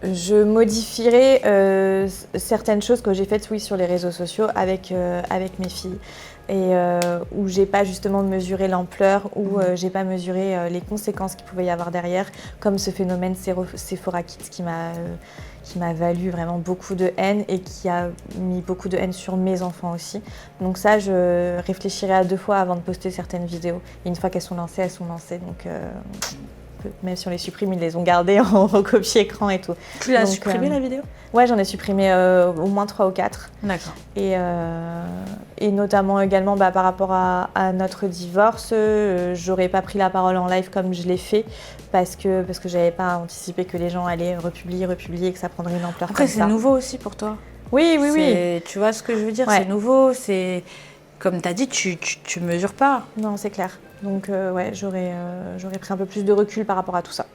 Je modifierai certaines choses que j'ai faites, oui, sur les réseaux sociaux avec mes filles. Et où j'ai pas justement mesuré l'ampleur, où j'ai pas mesuré les conséquences qu'il pouvait y avoir derrière, comme ce phénomène Sephora Kids qui m'a valu vraiment beaucoup de haine et qui a mis beaucoup de haine sur mes enfants aussi. Donc ça, je réfléchirai à 2 fois avant de poster certaines vidéos. Et une fois qu'elles sont lancées, elles sont lancées. Donc même si on les supprime, ils les ont gardées en copie-écran et tout. Tu l'as supprimé la vidéo ? Ouais, j'en ai supprimé au moins 3 ou 4. D'accord. Et notamment également par rapport à notre divorce, j'aurais pas pris la parole en live comme je l'ai fait parce que j'avais pas anticipé que les gens allaient republier et que ça prendrait une ampleur Après, comme ça. c'est nouveau aussi pour toi. Oui. Tu vois ce que je veux dire ? Ouais. C'est nouveau, c'est... Comme tu as dit, tu mesures pas. Non, c'est clair. Donc ouais, j'aurais pris un peu plus de recul par rapport à tout ça.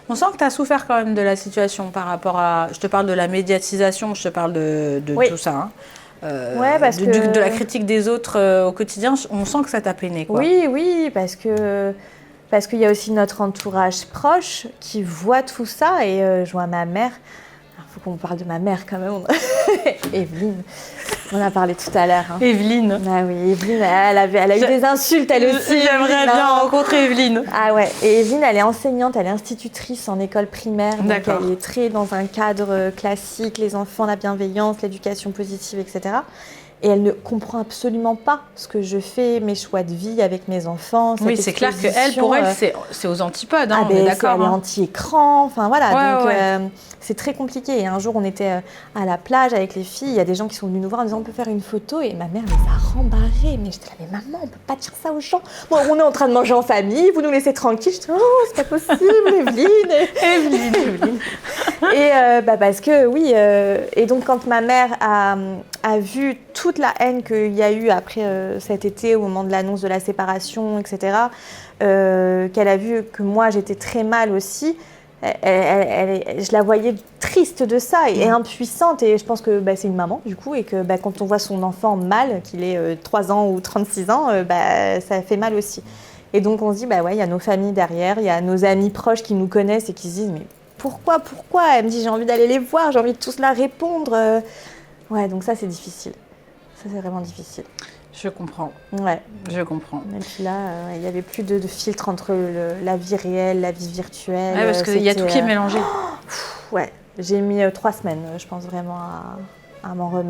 On sent que tu as souffert quand même de la situation par rapport à... Je te parle de la médiatisation, je te parle de Oui. tout ça. Ouais, parce que... de la critique des autres au quotidien, on sent que ça t'a peiné, quoi. Oui, parce qu'il y a aussi notre entourage proche qui voit tout ça. Et je vois ma mère. Il faut qu'on parle de ma mère quand même. Evelyne. On a parlé tout à l'heure. Hein. Evelyne. Ah oui, Evelyne, elle a eu des insultes elle aussi. J'aimerais bien rencontrer Evelyne. Ah ouais, et Evelyne, elle est enseignante, elle est institutrice en école primaire. Donc D'accord. elle est très dans un cadre classique, les enfants, la bienveillance, l'éducation positive, etc. Et elle ne comprend absolument pas ce que je fais, mes choix de vie avec mes enfants. Oui, c'est clair qu'elle, pour elle, c'est aux antipodes, hein, on est d'accord. Elle est anti-écran, enfin voilà. Ouais, donc c'est très compliqué. Et un jour, on était à la plage avec les filles, il y a des gens qui sont venus nous voir en disant on peut faire une photo. Et ma mère les a rembarrés. Mais j'étais là, mais maman, on peut pas dire ça aux gens. Bon, on est en train de manger en famille, vous nous laissez tranquille. Je dis, oh, c'est pas possible, Evelyne. Evelyne. Et parce que, oui. Et donc, quand ma mère a vu toute la haine qu'il y a eu après cet été, au moment de l'annonce de la séparation, etc., qu'elle a vu que moi, j'étais très mal aussi, je la voyais triste de ça et impuissante. Et je pense que c'est une maman, du coup, et que quand on voit son enfant mal, qu'il ait 3 ans ou 36 ans, ça fait mal aussi. Et donc, on se dit, il y a nos familles derrière, il y a nos amis proches qui nous connaissent et qui se disent, mais pourquoi ? Elle me dit, j'ai envie d'aller les voir, j'ai envie de tous leur répondre. Ouais, donc ça, c'est difficile. Ça, c'est vraiment difficile. Je comprends. Ouais. Je comprends. Et puis là, il n'y avait plus de filtre entre la vie réelle, la vie virtuelle. Ouais, parce qu'il y a tout qui est mélangé. Ouais, j'ai mis 3 semaines, je pense vraiment à m'en remettre.